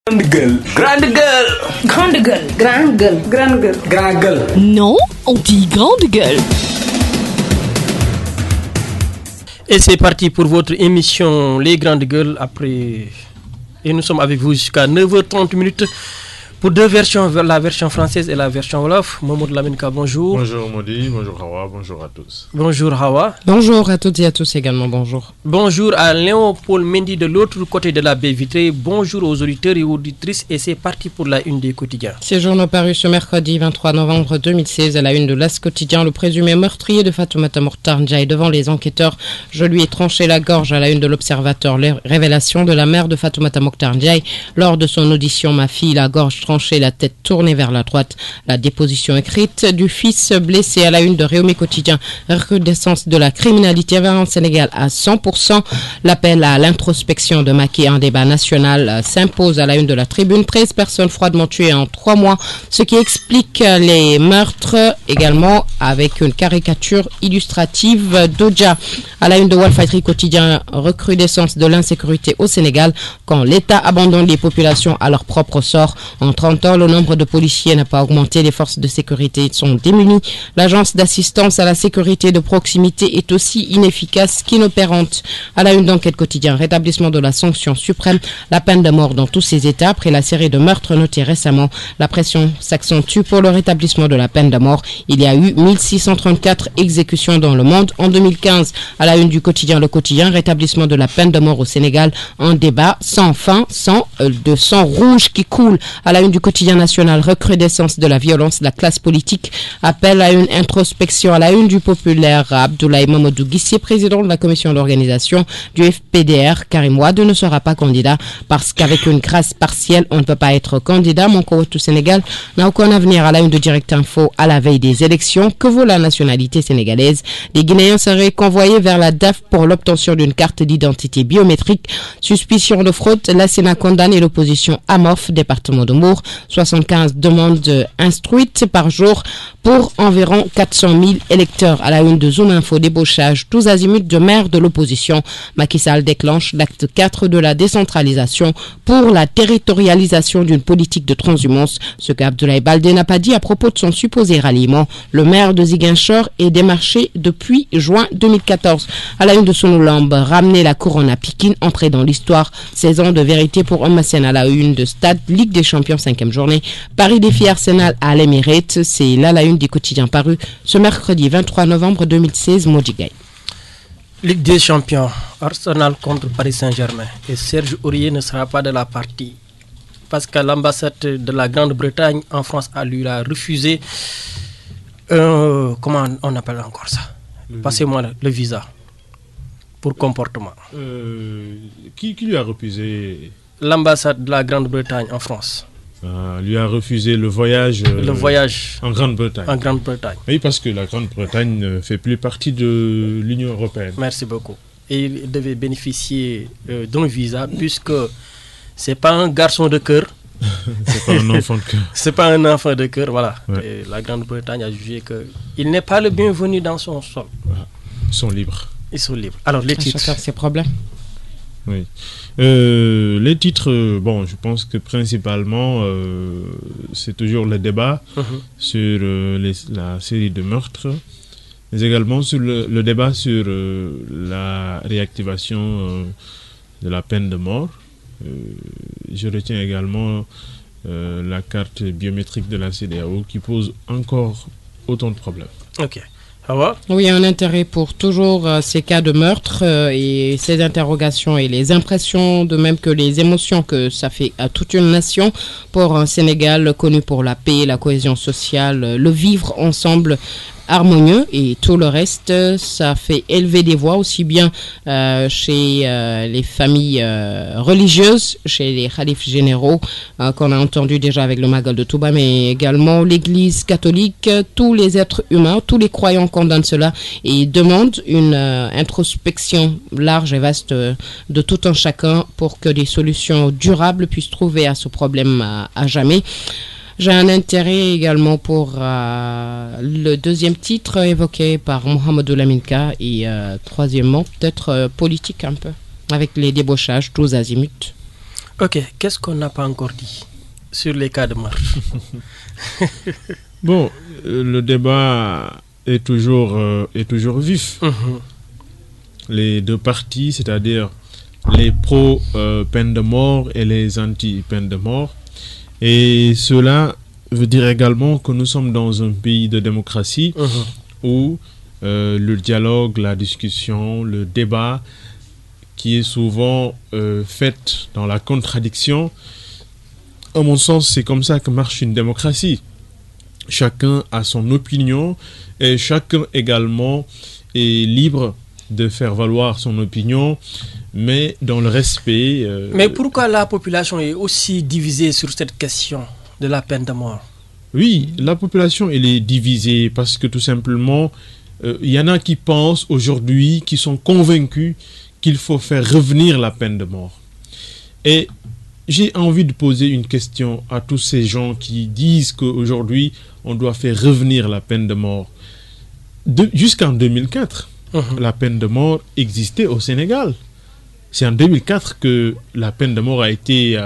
Grande gueule. Grande gueule. Grande gueule. Grande gueule. Grande gueule. Grande gueule. Non, on dit grande gueule. Et c'est parti pour votre émission Les Grandes Gueules après. Et nous sommes avec vous jusqu'à 9h30 pour deux versions, la version française et la version wolof. Mamadou Laminka, bonjour. Bonjour Modi, bonjour Hawa, bonjour à tous. Bonjour Hawa. Bonjour à toutes et à tous également, bonjour. Bonjour à Léon-Paul Mendy de l'autre côté de la baie vitrée. Bonjour aux auditeurs et auditrices et c'est parti pour la une des quotidiens. Ces journaux parus ce mercredi 23 novembre 2016 à la une de l'As quotidien, le présumé meurtrier de Fatoumata Mokhtar Ndiaye devant les enquêteurs. Je lui ai tranché la gorge à la une de l'Observateur. Les révélations de la mère de Fatoumata Mokhtar Ndiaye lors de son audition. Ma fille, la gorge tranchée, la tête tournée vers la droite. La déposition écrite du fils blessé à la une de Réumi quotidien. Recrudescence de la criminalité vers un Sénégal à 100%. L'appel à l'introspection de Macky en débat national s'impose à la une de la Tribune. 13 personnes froidement tuées en 3 mois, ce qui explique les meurtres également avec une caricature illustrative d'Odja. À la une de Walfadjri quotidien, recrudescence de l'insécurité au Sénégal quand l'État abandonne les populations à leur propre sort. En 30 ans, le nombre de policiers n'a pas augmenté, les forces de sécurité sont démunies. L'agence d'assistance à la sécurité de proximité est aussi inefficace qu'inopérante. À la une d'Enquête quotidien, rétablissement de la sanction suprême, la peine de mort dans tous ses états. Après la série de meurtres notés récemment, la pression s'accentue pour le rétablissement de la peine de mort. Il y a eu 1634 exécutions dans le monde en 2015. À la une du quotidien, le quotidien, rétablissement de la peine de mort au Sénégal, un débat sans fin, de sang rouge qui coule. À la une du quotidien national, recrudescence de la violence, la classe politique appelle à une introspection. À la une du populaire, Abdoulaye Mamadou Guissier, président de la commission d'organisation du FPDR, Karim Wade ne sera pas candidat parce qu'avec une grâce partielle, on ne peut pas être candidat. Mon coach au Sénégal n'a aucun avenir. À la une de Direct Info, à la veille des élections, que vaut la nationalité sénégalaise? Les Guinéens seraient convoyés vers la DAF pour l'obtention d'une carte d'identité biométrique. Suspicion de fraude, la Sénat condamne et l'opposition amorphe, département de Mour. 75 demandes instruites par jour pour environ 400 000 électeurs. À la une de Zoom Info, débauchage tous azimuts de maire de l'opposition. Macky Sall déclenche l'acte 4 de la décentralisation pour la territorialisation d'une politique de transhumance. Ce qu'Abdoulaye Baldé n'a pas dit à propos de son supposé ralliement. Le maire de Ziguinchor est démarché depuis juin 2014. À la une de Sonolambe, ramener la couronne à Pikine, entrer dans l'histoire. 16 ans de vérité pour Eumeu Sène. À la une de Stade, Ligue des Champions, 5e journée. Paris défie Arsenal à l'Emirates. C'est là la une des quotidiens parus ce mercredi 23 novembre 2016. Modigay. Ligue des Champions, Arsenal contre Paris Saint-Germain. Et Serge Aurier ne sera pas de la partie parce que l'ambassade de la Grande-Bretagne en France lui a refusé. Comment on appelle encore ça? Passez-moi le visa pour comportement. Qui lui a refusé? L'ambassade de la Grande-Bretagne en France. Lui a refusé le voyage en Grande-Bretagne. En Grande-Bretagne. Oui, parce que la Grande-Bretagne ne fait plus partie de l'Union européenne. Merci beaucoup. Et il devait bénéficier d'un visa puisque c'est pas un garçon de cœur. C'est pas un enfant de cœur. C'est pas un enfant de cœur, voilà. Ouais. Et la Grande-Bretagne a jugé qu'il n'est pas le bienvenu dans son sol. Ils sont libres. Ils sont libres. Alors les titres. Chacun ses problèmes. Oui. Les titres, bon, je pense que principalement, c'est toujours le débat sur la série de meurtres, mais également sur le débat sur la réactivation de la peine de mort. Je retiens également la carte biométrique de la CEDEAO qui pose encore autant de problèmes. Ok. Oui, un intérêt pour toujours ces cas de meurtre et ces interrogations et les impressions, de même que les émotions que ça fait à toute une nation pour un Sénégal connu pour la paix, la cohésion sociale, le vivre ensemble harmonieux et tout le reste, ça fait élever des voix aussi bien chez les familles religieuses, chez les khalifes généraux qu'on a entendu déjà avec le Magal de Touba, mais également l'église catholique. Tous les êtres humains, tous les croyants condamnent cela et demandent une introspection large et vaste de tout un chacun pour que des solutions durables puissent trouver à ce problème à jamais. J'ai un intérêt également pour le deuxième titre évoqué par Mohamedou Laminka et troisièmement peut-être politique un peu, avec les débauchages tous azimuts. Ok, qu'est-ce qu'on n'a pas encore dit sur les cas de meurtre? Bon, le débat est toujours vif. Les deux parties, c'est-à-dire les pro-peine de mort et les anti-peine de mort. Et cela veut dire également que nous sommes dans un pays de démocratie où le dialogue, la discussion, le débat, qui est souvent fait dans la contradiction, à mon sens, c'est comme ça que marche une démocratie. Chacun a son opinion et chacun également est libre de faire valoir son opinion, mais dans le respect. Mais pourquoi la population est aussi divisée sur cette question de la peine de mort? Oui, la population, elle est divisée parce que tout simplement, il y en a qui pensent aujourd'hui, qui sont convaincus qu'il faut faire revenir la peine de mort. Et j'ai envie de poser une question à tous ces gens qui disent qu'aujourd'hui, on doit faire revenir la peine de mort. Jusqu'en 2004, la peine de mort existait au Sénégal. C'est en 2004 que la peine de mort a été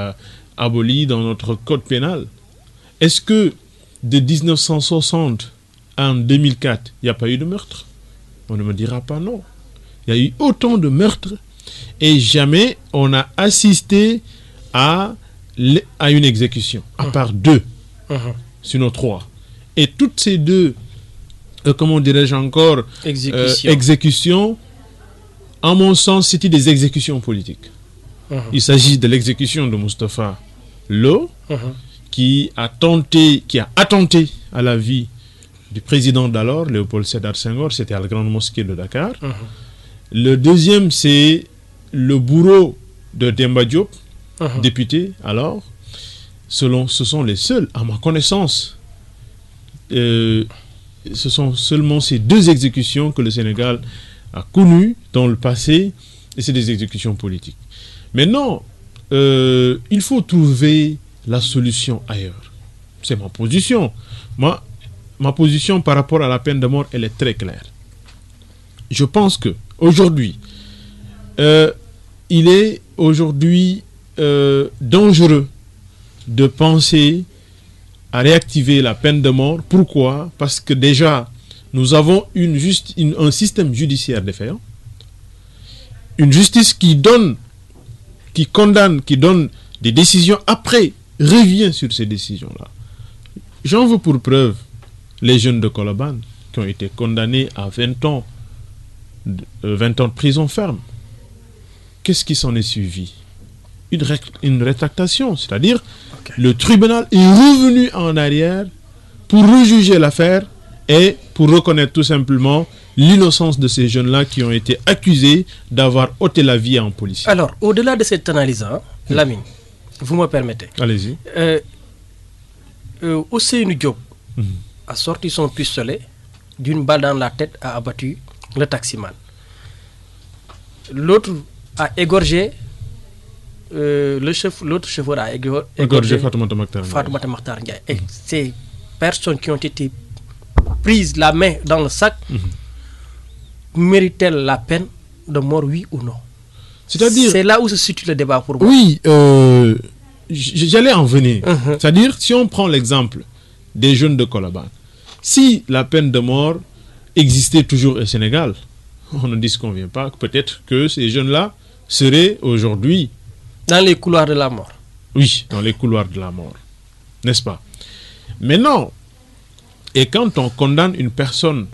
abolie dans notre code pénal. Est-ce que de 1960 à 2004, il n'y a pas eu de meurtre? On ne me dira pas non. Il y a eu autant de meurtres et jamais on a assisté à une exécution, à part 2, sinon 3. Et toutes ces 2, comment dirais-je encore, exécutions, à mon sens, c'était des exécutions politiques. Il s'agit de l'exécution de Moustapha Lo, qui a attenté à la vie du président d'alors, Léopold Sédar Senghor, c'était à la Grande Mosquée de Dakar. Le deuxième, c'est le bourreau de Demba Diop, député alors. Ce sont les seuls, à ma connaissance, ce sont seulement ces 2 exécutions que le Sénégal a connues dans le passé, et c'est des exécutions politiques. Maintenant, il faut trouver la solution ailleurs. C'est ma position. Moi, ma position par rapport à la peine de mort, elle est très claire. Je pense que aujourd'hui, il est aujourd'hui dangereux de penser à réactiver la peine de mort. Pourquoi? Parce que déjà, nous avons un système judiciaire défaillant, une justice qui condamne, qui donne des décisions, après revient sur ces décisions-là. J'en veux pour preuve les jeunes de Colobane qui ont été condamnés à 20 ans de prison ferme. Qu'est-ce qui s'en est suivi? Une rétractation, c'est-à-dire le tribunal est revenu en arrière pour rejuger l'affaire et pour reconnaître tout simplement l'innocence de ces jeunes-là qui ont été accusés d'avoir ôté la vie à un policier. Alors, au-delà de cette analyse, Lamine, vous me permettez. Allez-y. Ousseynou Diop a sorti son pistolet, d'une balle dans la tête, a abattu le taximan. L'autre a égorgé l'autre chauffeur a égorgé Fatoumata Makhtar Ndiaye. Et ces personnes qui ont été prises la main dans le sac méritent-elles la peine de mort, oui ou non? C'est là où se situe le débat pour moi. Oui, j'allais en venir. C'est-à-dire, si on prend l'exemple des jeunes de Colobane, si la peine de mort existait toujours au Sénégal, on ne disconvient pas, peut-être que ces jeunes-là seraient aujourd'hui dans les couloirs de la mort. Oui, dans les couloirs de la mort, n'est-ce pas? Mais non. Et quand on condamne une personne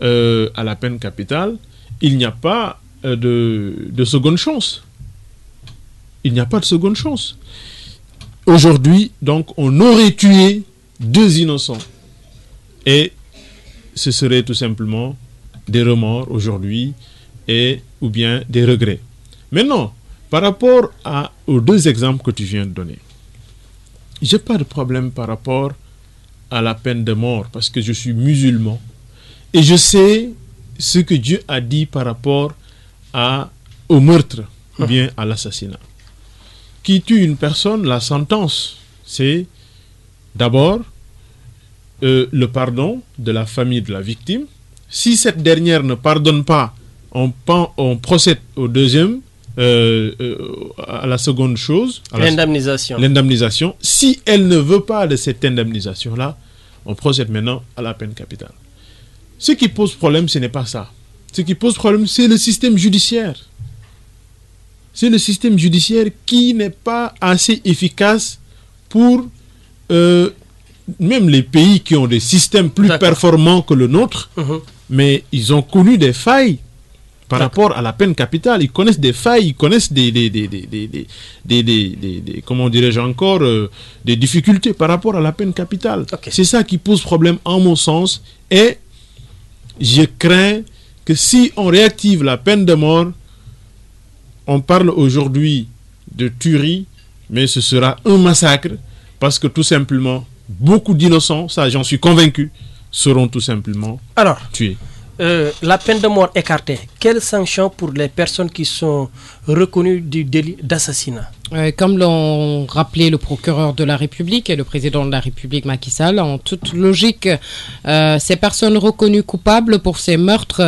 à la peine capitale, il n'y a pas de seconde chance. Il n'y a pas de seconde chance. Aujourd'hui, donc, on aurait tué 2 innocents. Et ce serait tout simplement des remords aujourd'hui ou bien des regrets. Maintenant, par rapport aux 2 exemples que tu viens de donner, je n'ai pas de problème par rapport à la peine de mort parce que je suis musulman et je sais ce que Dieu a dit par rapport au meurtre ou bien à l'assassinat. Qui tue une personne, la sentence, c'est d'abord le pardon de la famille de la victime. Si cette dernière ne pardonne pas, on procède au deuxième à la seconde chose, l'indemnisation. Si elle ne veut pas de cette indemnisation-là, on procède maintenant à la peine capitale. Ce qui pose problème, ce n'est pas ça. Ce qui pose problème, c'est le système judiciaire. C'est le système judiciaire qui n'est pas assez efficace pour même les pays qui ont des systèmes plus performants que le nôtre, mais ils ont connu des failles par rapport à la peine capitale. Ils connaissent des failles, ils connaissent comment dirais-je encore, des difficultés par rapport à la peine capitale. C'est ça qui pose problème en mon sens, et je crains que si on réactive la peine de mort, on parle aujourd'hui de tuerie, mais ce sera un massacre, parce que tout simplement, beaucoup d'innocents, ça j'en suis convaincu, seront tout simplement tués. La peine de mort écartée, quelles sanctions pour les personnes qui sont reconnues du délit d'assassinat? Comme l'ont rappelé le procureur de la République et le président de la République Macky Sall, en toute logique, ces personnes reconnues coupables pour ces meurtres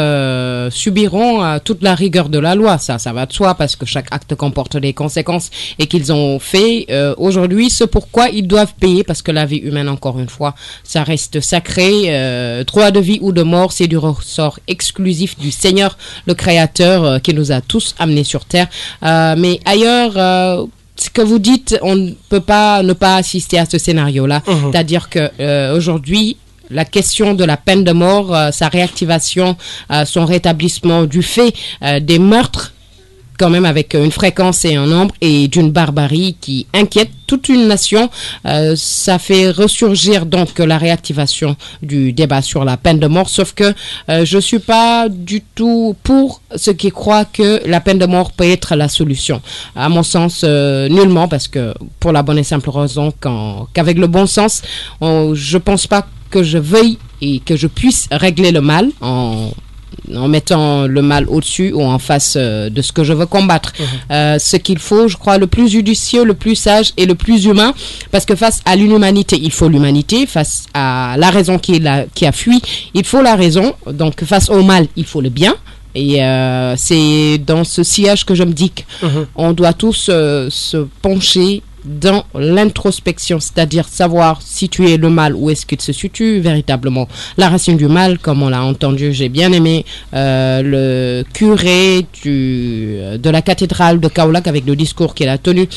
subiront toute la rigueur de la loi. Ça va de soi, parce que chaque acte comporte des conséquences et qu'ils ont fait aujourd'hui ce pourquoi ils doivent payer, parce que la vie humaine, encore une fois, ça reste sacré. Droit de vie ou de mort, c'est du ressort exclusif du Seigneur, le Créateur, qui nous a tous amenés sur terre. Mais ailleurs, ce que vous dites, on ne peut pas ne pas assister à ce scénario-là. C'est-à-dire que aujourd'hui, la question de la peine de mort, sa réactivation, son rétablissement du fait des meurtres, quand même avec une fréquence et un nombre et d'une barbarie qui inquiète toute une nation, ça fait ressurgir donc la réactivation du débat sur la peine de mort, sauf que je ne suis pas du tout pour ceux qui croient que la peine de mort peut être la solution. À mon sens, nullement, parce que pour la bonne et simple raison qu'avec le bon sens, je ne pense pas que je veuille et que je puisse régler le mal en mettant le mal au-dessus ou en face de ce que je veux combattre. Ce qu'il faut, je crois, le plus judicieux, le plus sage et le plus humain, parce que face à l'inhumanité, il faut l'humanité, face à la raison qui a fui, il faut la raison, donc face au mal, il faut le bien. Et c'est dans ce sillage que je me dis qu'on doit tous se pencher dans l'introspection, c'est-à-dire savoir situer le mal, où est-ce qu'il se situe véritablement. La racine du mal, comme on l'a entendu, j'ai bien aimé le curé de la cathédrale de Kaolack avec le discours qu'il a tenu.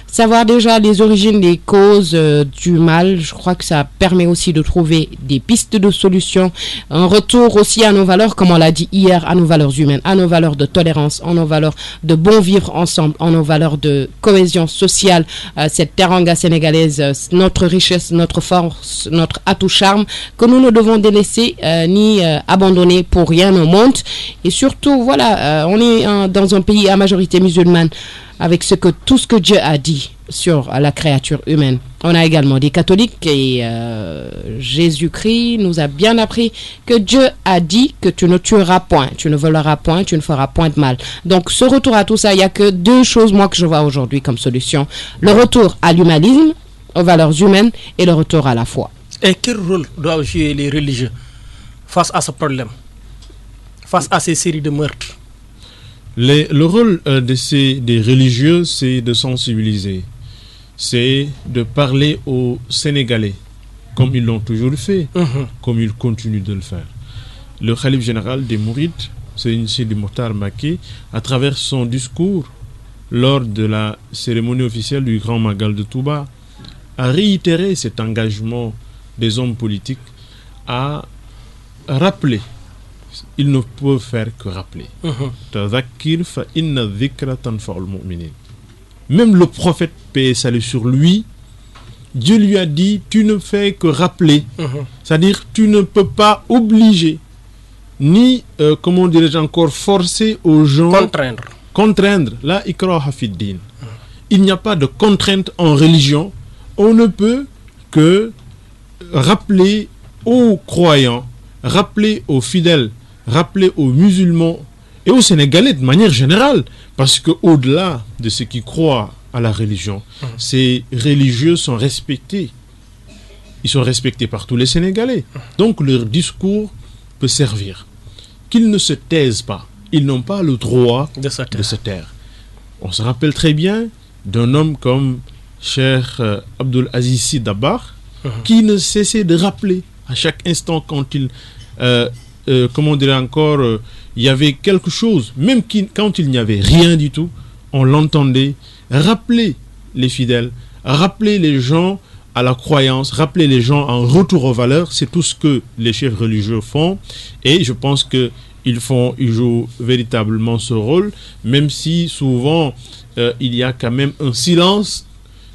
Savoir déjà les origines, les causes du mal, je crois que ça permet aussi de trouver des pistes de solutions. Un retour aussi à nos valeurs, comme on l'a dit hier, à nos valeurs humaines, à nos valeurs de tolérance, à nos valeurs de bon vivre ensemble, à nos valeurs de cohésion sociale. Cette teranga sénégalaise, notre richesse, notre force, notre atout charme, que nous ne devons délaisser ni abandonner pour rien au monde. Et surtout, voilà, on est dans un pays à majorité musulmane, avec tout ce que Dieu a dit sur la créature humaine. On a également des catholiques et Jésus-Christ nous a bien appris que Dieu a dit que tu ne tueras point, tu ne voleras point, tu ne feras point de mal. Donc ce retour à tout ça, il n'y a que deux choses moi que je vois aujourd'hui comme solution. Le retour à l'humanisme, aux valeurs humaines, et le retour à la foi. Et quel rôle doivent jouer les religieux face à ce problème, face à ces séries de meurtres? Le rôle des religieux, c'est de sensibiliser, c'est de parler aux Sénégalais, comme ils l'ont toujours fait, comme ils continuent de le faire. Le khalife général des Mourides, Serigne Sidi Mokhtar Mbacké, à travers son discours lors de la cérémonie officielle du Grand Magal de Touba, a réitéré cet engagement des hommes politiques à rappeler. Ils ne peuvent faire que rappeler. Même le prophète, paix et salut sur lui, Dieu lui a dit, tu ne fais que rappeler. C'est-à-dire, tu ne peux pas obliger, ni, comment dirais-je encore, forcer aux gens... Contraindre. La ikraha fid din. Il n'y a pas de contrainte en religion. On ne peut que rappeler aux croyants, rappeler aux fidèles, rappeler aux musulmans et aux Sénégalais de manière générale, parce que au-delà de ceux qui croient à la religion, ces religieux sont respectés. Ils sont respectés par tous les Sénégalais. Donc leur discours peut servir. Qu'ils ne se taisent pas. Ils n'ont pas le droit de se taire. On se rappelle très bien d'un homme comme Cheikh Abdul Aziz Sy Dabakh, qui ne cessait de rappeler à chaque instant quand il, comment dire encore, il y avait quelque chose, même quand il n'y avait rien du tout, on l'entendait rappeler les fidèles, rappeler les gens à la croyance, rappeler les gens en retour aux valeurs. C'est tout ce que les chefs religieux font, et je pense que ils jouent véritablement ce rôle, même si souvent il y a quand même un silence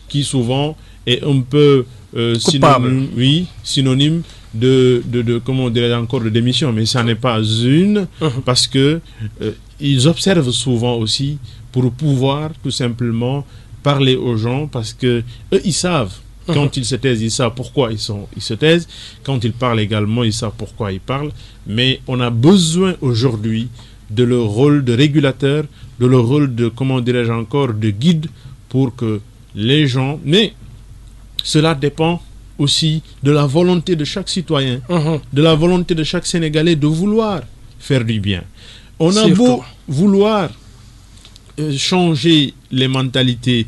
qui souvent est un peu synonyme de comment dirais-je encore, de démission, mais ça n'est pas une, parce que ils observent souvent aussi pour pouvoir tout simplement parler aux gens, parce que eux ils savent. Quand ils se taisent, ils savent pourquoi ils se taisent. Quand ils parlent également, ils savent pourquoi ils parlent. Mais on a besoin aujourd'hui de leur rôle de régulateur, de leur rôle de, comment dirais-je encore, de guide, pour que les gens... Mais cela dépend aussi de la volonté de chaque citoyen, de la volonté de chaque Sénégalais de vouloir faire du bien. On a beau vouloir changer les mentalités,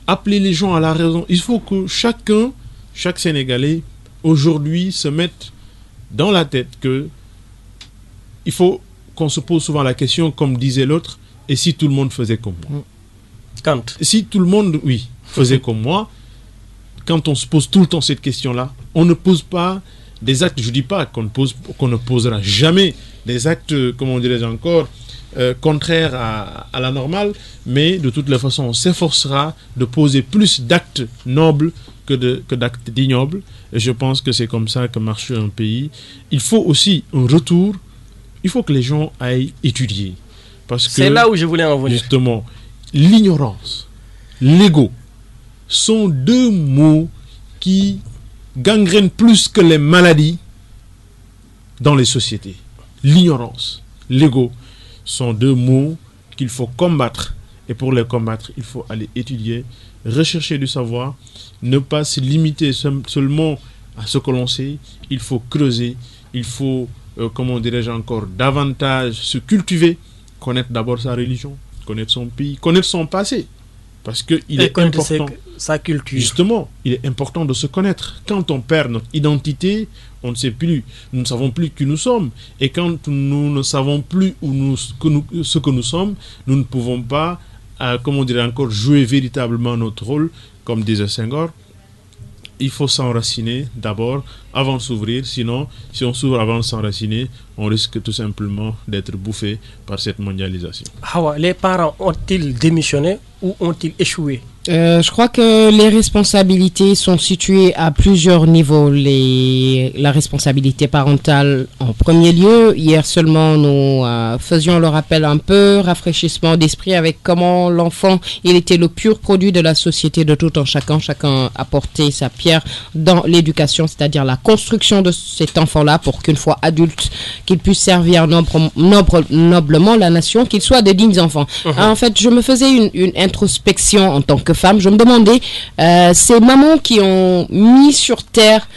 appeler les gens à la raison. Il faut que chaque Sénégalais, aujourd'hui, se mette dans la tête que il faut qu'on se pose souvent la question, comme disait l'autre, et si tout le monde faisait comme moi? Si tout le monde, faisait comme moi, quand on se pose tout le temps cette question-là, on ne pose pas des actes, je ne dis pas qu'on ne posera jamais des actes, comment dirais-je encore, contraire à la normale, mais de toutes les façons on s'efforcera de poser plus d'actes nobles que d'actes ignobles, et je pense que c'est comme ça que marche un pays. Il faut aussi un retour, il faut que les gens aillent étudier, parce que c'est là où je voulais en venir. Justement, l'ignorance, l'ego sont deux mots qui gangrènent plus que les maladies dans les sociétés. L'ignorance, l'ego sont deux mots qu'il faut combattre, et pour les combattre, il faut aller étudier, rechercher du savoir, ne pas se limiter seulement à ce que l'on sait. Il faut creuser, il faut, comment dirais-je encore, davantage se cultiver, connaître d'abord sa religion, connaître son pays, connaître son passé, parce que il est important, sa culture. Justement, il est important de se connaître. Quand on perd notre identité, on ne sait plus, nous ne savons plus qui nous sommes, et quand nous ne savons plus ce que nous sommes, nous ne pouvons pas, comment dire encore, jouer véritablement notre rôle, comme disait Senghor. Il faut s'enraciner d'abord avant de s'ouvrir, sinon si on s'ouvre avant de s'enraciner, on risque tout simplement d'être bouffé par cette mondialisation. Les parents ont-ils démissionné ou ont-ils échoué? Je crois que les responsabilités sont situées à plusieurs niveaux. La responsabilité parentale en premier lieu. Hier seulement, nous faisions le rappel un peu, rafraîchissement d'esprit avec comment l'enfant, il était le pur produit de la société de tout en chacun. Chacun apportait sa pierre dans l'éducation, c'est-à-dire la construction de cet enfant-là pour qu'une fois adulte, qu'il puisse servir noblement la nation, qu'il soit des dignes enfants. En fait, je me faisais une introspection en tant que femme. Je me demandais, ces mamans qui ont mis sur terre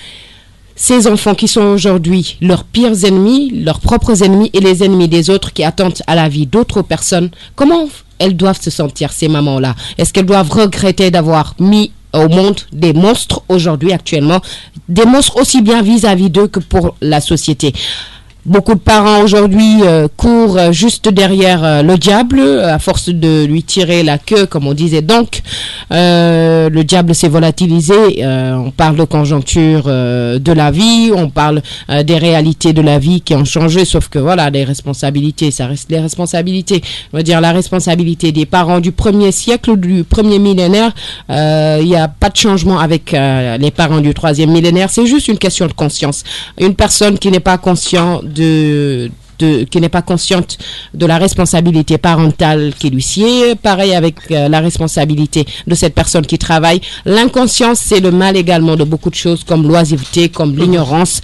ces enfants qui sont aujourd'hui leurs pires ennemis, leurs propres ennemis et les ennemis des autres, qui attentent à la vie d'autres personnes, comment elles doivent se sentir, ces mamans-là? Est-ce qu'elles doivent regretter d'avoir mis au monde des monstres aujourd'hui, actuellement, des monstres aussi bien vis-à-vis d'eux que pour la société? Beaucoup de parents aujourd'hui courent juste derrière le diable à force de lui tirer la queue, comme on disait. Donc, le diable s'est volatilisé. On parle de conjoncture de la vie, on parle des réalités de la vie qui ont changé. Sauf que voilà, les responsabilités, ça reste les responsabilités. On va dire la responsabilité des parents du premier siècle, du premier millénaire. Il n'y a pas de changement avec les parents du troisième millénaire. C'est juste une question de conscience. Une personne qui n'est pas consciente qui n'est pas consciente de la responsabilité parentale qui lui sied, pareil avec la responsabilité de cette personne qui travaille. L'inconscience, c'est le mal également de beaucoup de choses, comme l'oisiveté, comme l'ignorance.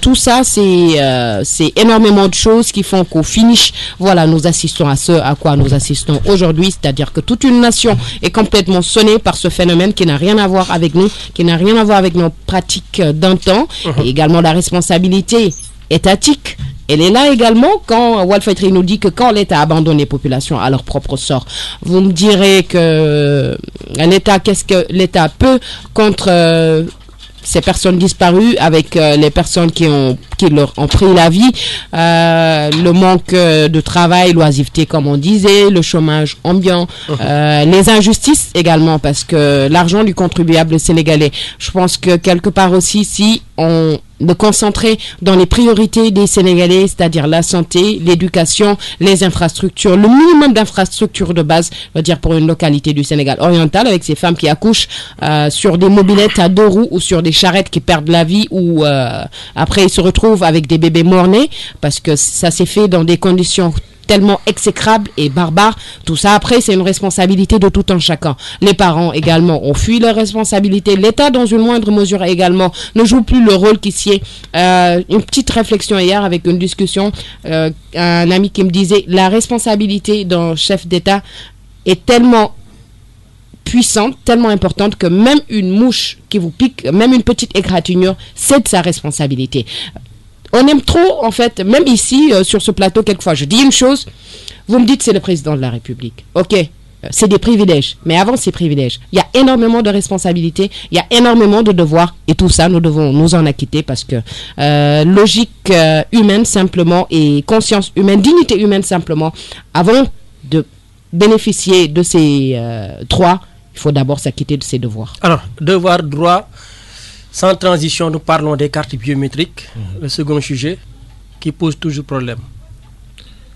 Tout ça, c'est énormément de choses qui font qu'au finish, voilà, nous assistons à ce à quoi nous assistons aujourd'hui, c'est-à-dire que toute une nation est complètement sonnée par ce phénomène qui n'a rien à voir avec nous, qui n'a rien à voir avec nos pratiques d'un temps, et également la responsabilité étatique. Elle est là également quand Walfadjri nous dit que quand l'État abandonne les populations à leur propre sort. Vous me direz que l'État, qu'est-ce que l'État peut contre ces personnes disparues avec les personnes qui leur ont pris la vie, le manque de travail, l'oisiveté comme on disait, le chômage ambiant, les injustices également parce que l'argent du contribuable sénégalais, je pense que quelque part aussi si on de concentrer dans les priorités des Sénégalais, c'est-à-dire la santé, l'éducation, les infrastructures, le minimum d'infrastructures de base, je veux dire pour une localité du Sénégal oriental, avec ces femmes qui accouchent sur des mobylettes à 2 roues ou sur des charrettes qui perdent la vie ou après ils se retrouvent avec des bébés morts-nés parce que ça s'est fait dans des conditions tellement exécrable et barbare. Tout ça, après, c'est une responsabilité de tout un chacun. Les parents également ont fui leurs responsabilités. L'État, dans une moindre mesure également, ne joue plus le rôle qui s'y est. Une petite réflexion hier avec une discussion, un ami qui me disait, la responsabilité d'un chef d'État est tellement puissante, tellement importante que même une mouche qui vous pique, même une petite égratignure, c'est de sa responsabilité. On aime trop, en fait, même ici, sur ce plateau, quelquefois, je dis une chose, vous me dites c'est le président de la République. Ok, c'est des privilèges, mais avant ces privilèges, il y a énormément de responsabilités, il y a énormément de devoirs, et tout ça, nous devons nous en acquitter parce que logique humaine simplement et conscience humaine, dignité humaine simplement, avant de bénéficier de ces droits, il faut d'abord s'acquitter de ses devoirs. Alors, devoir, droit... Sans transition, nous parlons des cartes biométriques, le second sujet qui pose toujours problème.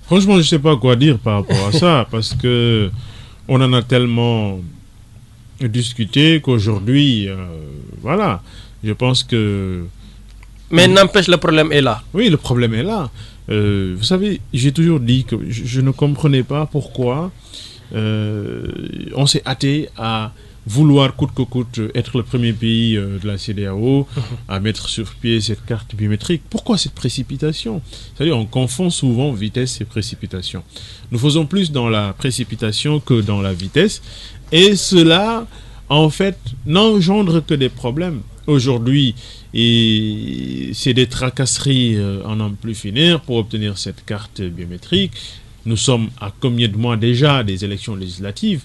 Franchement, je ne sais pas quoi dire par rapport à ça, parce que on en a tellement discuté qu'aujourd'hui, voilà, je pense que... Mais n'empêche, le problème est là. Oui, le problème est là. Vous savez, j'ai toujours dit que je ne comprenais pas pourquoi on s'est hâté à vouloir coûte que coûte être le premier pays de la CEDEAO à mettre sur pied cette carte biométrique. Pourquoi cette précipitation? C'est-à-dire on confond souvent vitesse et précipitation. Nous faisons plus dans la précipitation que dans la vitesse et cela en fait n'engendre que des problèmes. Aujourd'hui, c'est des tracasseries en n'en plus finir pour obtenir cette carte biométrique. Nous sommes à combien de mois déjà des élections législatives?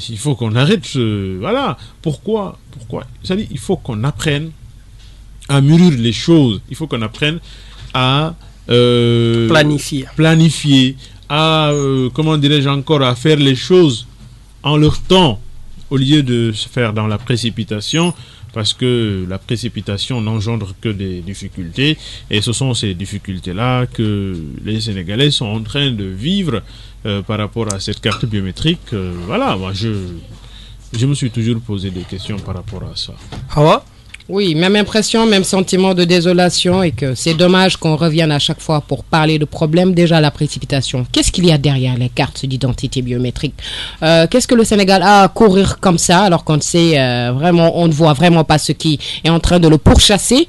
Il faut qu'on arrête voilà. Pourquoi c'est-à-dire, il faut qu'on apprenne à mûrir les choses. Il faut qu'on apprenne à planifier, à comment dirais-je encore, à faire les choses en leur temps au lieu de se faire dans la précipitation, parce que la précipitation n'engendre que des difficultés et ce sont ces difficultés-là que les Sénégalais sont en train de vivre par rapport à cette carte biométrique. Voilà, moi je me suis toujours posé des questions par rapport à ça. Hawa? Oui, même impression, même sentiment de désolation et que c'est dommage qu'on revienne à chaque fois pour parler de problèmes. Déjà la précipitation. Qu'est-ce qu'il y a derrière les cartes d'identité biométrique? Qu'est-ce que le Sénégal a à courir comme ça alors qu'on sait vraiment, on ne voit vraiment pas ce qui est en train de le pourchasser?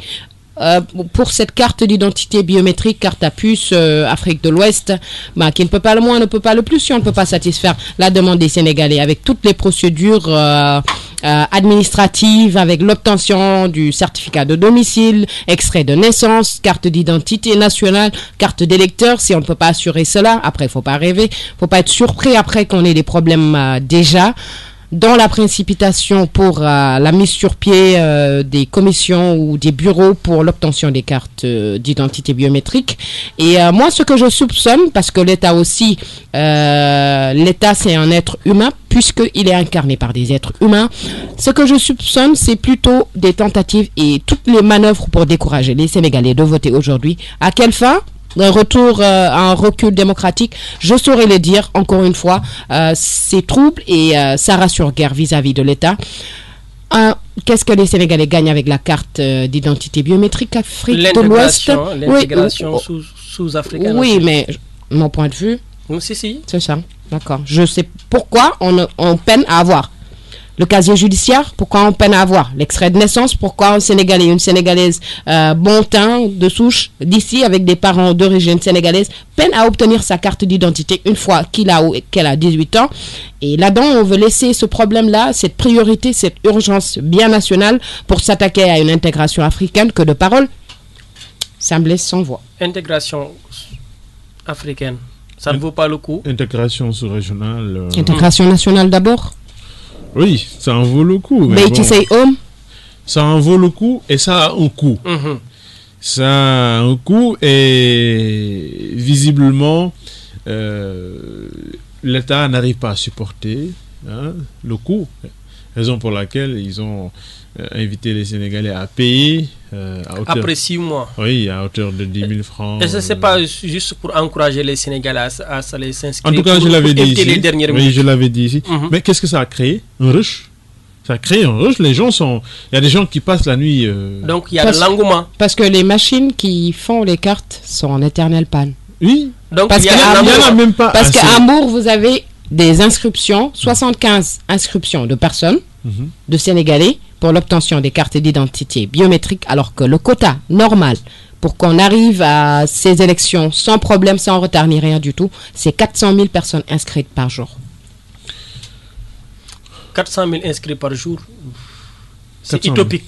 Pour cette carte d'identité biométrique, carte à puce Afrique de l'Ouest, qui ne peut pas le moins, ne peut pas le plus si on ne peut pas satisfaire la demande des Sénégalais avec toutes les procédures administratives, avec l'obtention du certificat de domicile, extrait de naissance, carte d'identité nationale, carte d'électeur. Si on ne peut pas assurer cela, après, il ne faut pas rêver, il ne faut pas être surpris après qu'on ait des problèmes déjà. Dans la précipitation pour la mise sur pied des commissions ou des bureaux pour l'obtention des cartes d'identité biométrique. Et moi, ce que je soupçonne, parce que l'État aussi, l'État c'est un être humain, puisqu'il est incarné par des êtres humains, ce que je soupçonne, c'est plutôt des tentatives et toutes les manœuvres pour décourager les Sénégalais de voter aujourd'hui. À quelle fin ? Un retour à un recul démocratique, je saurais le dire, encore une fois, c'est trouble et ça rassure guère vis-à-vis de l'État. Qu'est-ce que les Sénégalais gagnent avec la carte d'identité biométrique Afrique de l'Ouest? L'intégration sous-africaine. Oui, mais mon point de vue, si. C'est ça, d'accord. Je sais pourquoi on peine à avoir le casier judiciaire, pourquoi on peine à avoir l'extrait de naissance, pourquoi un Sénégalais, une Sénégalaise bon teint, de souche, d'ici, avec des parents d'origine sénégalaise, peine à obtenir sa carte d'identité une fois qu'elle a 18 ans. Et là-dedans, on veut laisser ce problème-là, cette priorité, cette urgence bien nationale pour s'attaquer à une intégration africaine que de paroles. ça me laisse sans voix. Intégration africaine, ça ne vaut pas le coup. Intégration sous-régionale. Intégration nationale d'abord. Oui, ça en vaut le coup. Mais qui c'est homme? Ça en vaut le coup et ça a un coût. Ça a un coût et visiblement l'État n'arrive pas à supporter le coût. Raison pour laquelle ils ont invité les Sénégalais à payer à hauteur, Après 6 mois. Oui, à hauteur de 10 000 francs. Et ce n'est pas juste pour encourager les Sénégalais à s'inscrire. En tout cas, je l'avais dit ici. Les dernières oui, minutes. je l'avais dit ici. Mais qu'est-ce que ça a créé? Un rush. Ça crée un rush. Les gens sont. Il y a des gens qui passent la nuit. Donc il y a de l'engouement. Parce que les machines qui font les cartes sont en éternelle panne. Oui. Donc parce il y a Il y en a même pas. Parce assez. qu'à Hambourg, vous avez des inscriptions, 75 inscriptions de personnes, de Sénégalais, pour l'obtention des cartes d'identité biométriques, alors que le quota normal pour qu'on arrive à ces élections sans problème, sans retard ni rien du tout, c'est 400 000 personnes inscrites par jour. 400 000 inscrits par jour. C'est 400 000. utopique.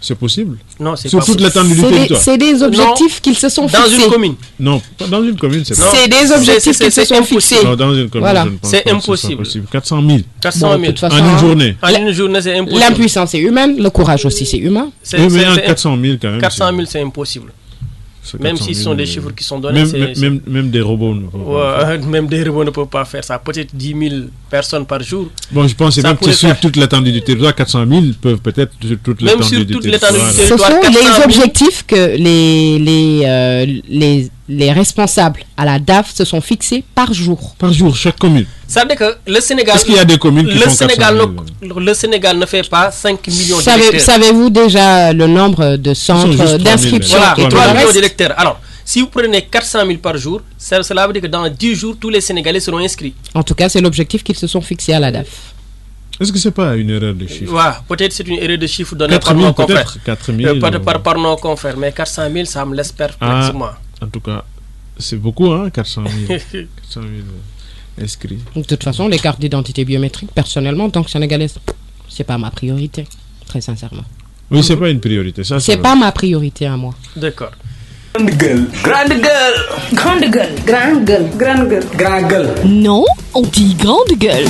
C'est possible. Non, c'est Sur pas toute possible. l'étendue du territoire. C'est des objectifs qu'ils se sont Dans fixés. une commune. Non, pas dans une commune, c'est pas. C'est des objectifs qu'ils se sont fixés. Non, dans une commune, Voilà. je ne pense C'est pas que ce soit impossible. possible. 400 000 400 Bon, 000. de toute façon, en une journée. En une journée, c'est impossible. L'impuissance est humaine, le courage aussi c'est humain. C'est- Oui, mais c'est- 400 000 quand même. 400 000, c'est impossible. Même si ce sont des chiffres qui sont donnés. Même des robots ne peuvent pas faire. Même des robots ne peuvent pas faire ça. Peut-être 10 000 personnes par jour. Bon, je pense Ça même que pourrait sur faire. toute l'étendue du territoire, 400 000 peuvent peut-être sur toute Même l'étendue sur du toute territoire. l'étendue du Ce territoire. sont 400 000. les objectifs que les responsables à la DAF se sont fixés par jour. Par jour, chaque commune. Ça veut dire que le Sénégal. Est-ce qu'il y a des communes qui le font Sénégal, 400 000? le Sénégal ne fait pas 5 millions d'électeurs. Savez-vous déjà le nombre de Ils sont centres juste 3 000. d'inscription Voilà, et tout 3 le millions reste? d'électeurs. Alors, si vous prenez 400 000 par jour, cela veut dire que dans 10 jours, tous les Sénégalais seront inscrits. En tout cas, c'est l'objectif qu'ils se sont fixés à la DAF. Est-ce que c'est pas une erreur de chiffre? Voilà, peut-être c'est une erreur de chiffre donnée 4 par 000 nos confrères. peut-être 4 000. Par nos confrères, mais 400 000, ça me laisse perplexe, moi. En tout cas, c'est beaucoup, hein, 400 000. 400 000 inscrits. De toute façon, les cartes d'identité biométrique, personnellement, en tant que Sénégalaise, c'est pas ma priorité, très sincèrement. Oui, c'est pas une priorité. Ça, C'est pas ma priorité à moi. D'accord. Grande gueule. Grande gueule. Grande gueule. Grande gueule. Grande gueule. Grande gueule. Non, on dit grande gueule.